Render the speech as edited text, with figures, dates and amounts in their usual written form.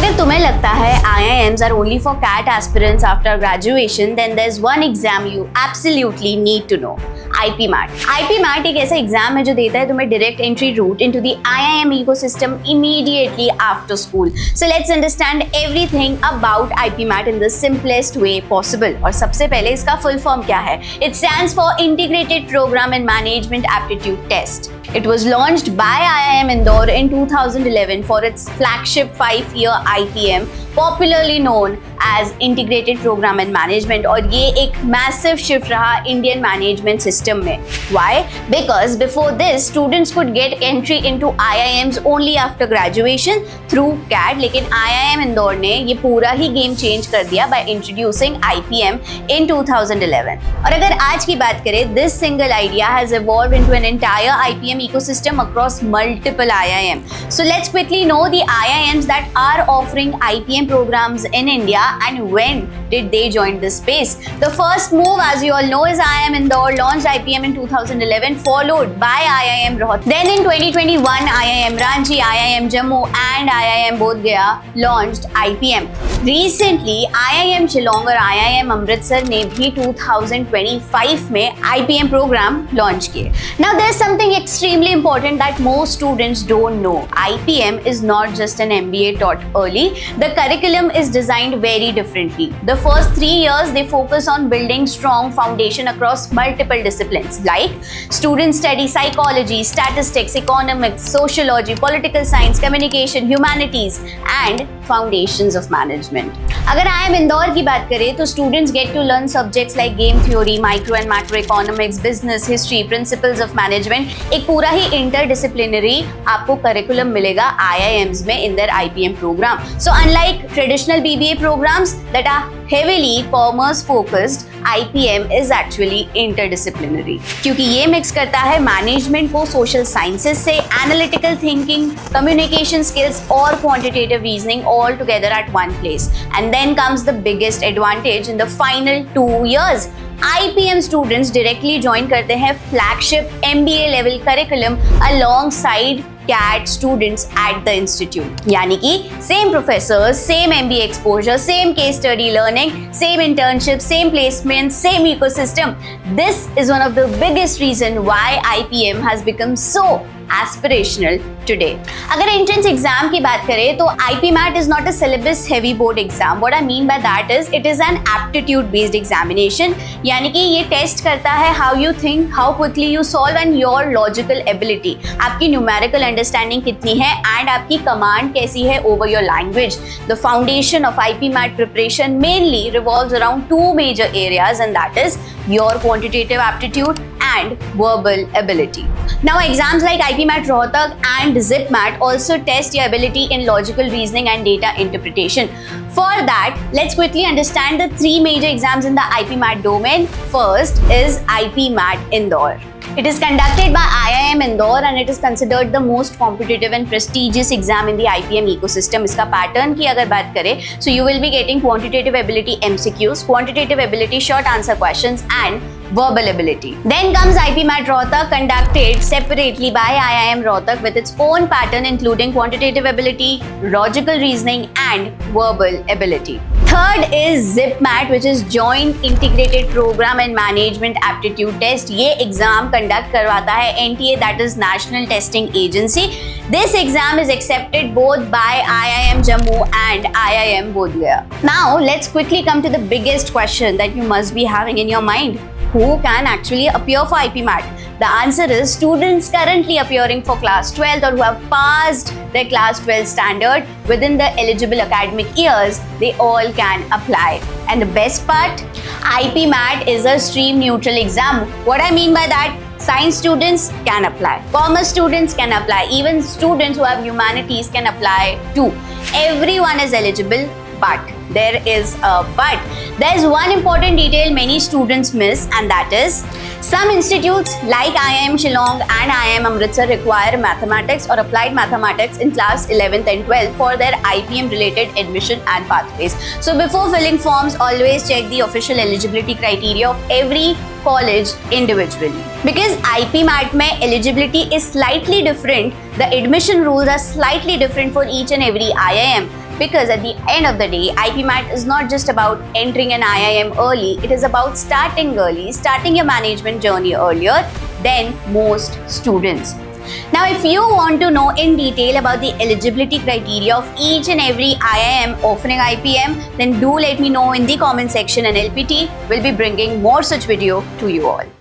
अगर तुम्हें लगता है IIMs are only for CAT aspirants after graduation, then there's one exam you absolutely need to know. IP MAT. IP MAT एक ऐसा exam है जो देता है तुम्हें direct entry route into the IIM ecosystem immediately after school. So let's understand everything about IP MAT in the simplest way possible. और सबसे पहले इसका फुल फॉर्म क्या है? It stands for Integrated Program and Management Aptitude Test. It was launched by IIM Indore in 2011 for its flagship 5-year IPM, popularly known as Integrated Program and Management. और ये एक massive shift रहा Indian management system में. Why? Because before this, students could get entry into IIMs only after graduation through CAT. लेकिन IIM Indore ने ये पूरा ही game change कर दिया by introducing IPM in 2011. और अगर आज की बात करें, this single idea has evolved into an entire IPM ecosystem across multiple IIM. So let's quickly know the IIMs that are offering IPM programs in India and when did they join this space. The first move, as you all know, is IIM Indore launched IPM in 2011, followed by IIM Rohtak. Then in 2021, IIM Ranchi, IIM Jammu and IIM Bodh Gaya launched IPM. Recently, IIM Shillong और IIM Amritsar ने भी 2025 में IPM program launch किए. Now there's something extremely important that most students don't know. IPM is not just an MBA taught early. The curriculum is designed very differently. The first 3 years they focus on building strong foundation across multiple disciplines like students study psychology, statistics, economics, sociology, political science, communication, humanities and foundations of management. अगर IIM Indore की बात करें तो students get to learn subjects like game theory, micro and macro economics, business, history, principles of management. एक पूरा ही interdisciplinary आपको curriculum मिलेगा IIMs में in their IPM program. So unlike traditional BBA programs that are heavily commerce focused, IPM is actually interdisciplinary क्योंकि ये mix करता है management को social sciences से, analytical thinking, communication skills और quantitative reasoning all together at one place. And then comes the biggest advantage in the final 2 years. IPM students directly join करते हैं flagship MBA level curriculum alongside CAT students at the institute. यानी कि same professors, same MBA exposure, same case study learning, same internship, same placement, same ecosystem. This is one of the biggest reason why IPM has become so aspirational today. अगर entrance exam की बात करें तो IP MAT is not a syllabus heavy board exam. What I mean by that is it is an aptitude based examination. यानी कि ये test करता है how you think, how quickly you solve and your logical ability. आपकी numerical understanding कितनी है and आपकी command कैसी है over your language. The foundation of IP MAT preparation mainly revolves around 2 major areas and that is your quantitative aptitude and verbal ability. Now exams like IP MAT Rohtak and ZIP MAT also test your ability in logical reasoning and data interpretation. For that, let's quickly understand the 3 major exams in the IP MAT domain. First is IP MAT Indore. It is conducted by IIM Indore and it is considered the most competitive and prestigious exam in the IPM ecosystem. इसका pattern की अगर बात करें, so you will be getting quantitative ability MCQs, quantitative ability short answer questions and verbal ability. Then comes IP MAT Rohtak, conducted separately by IIM Rohtak with its own pattern including quantitative ability, logical reasoning and verbal ability. Third is ZIP MAT which is Joint Integrated Program and Management Aptitude Test. ये exam conduct करवाता है NTA, that is National Testing Agency. This exam is accepted both by IIM Jammu and IIM Bodh Gaya. Now let's quickly come to the biggest question that you must be having in your mind. Who can actually appear for IP MAT? The answer is students currently appearing for class 12th or who have passed their class 12 standard within the eligible academic years, they all can apply. And the best part, IP MAT is a stream neutral exam. What I mean by that, science students can apply, commerce students can apply, even students who have humanities can apply too. Everyone is eligible, but there is a but. There's one important detail many students miss and that is some institutes like IIM Shillong and IIM Amritsar require mathematics or applied mathematics in class 11th and 12th for their IPM related admission and pathways. So before filling forms, always check the official eligibility criteria of every college individually. Because IP MAT में eligibility is slightly different, the admission rules are slightly different for each and every IIM. Because at the end of the day, IPMAT is not just about entering an IIM early, it is about starting early, starting your management journey earlier than most students. Now, if you want to know in detail about the eligibility criteria of each and every IIM offering IPM, then do let me know in the comment section, and LPT will be bringing more such video to you all.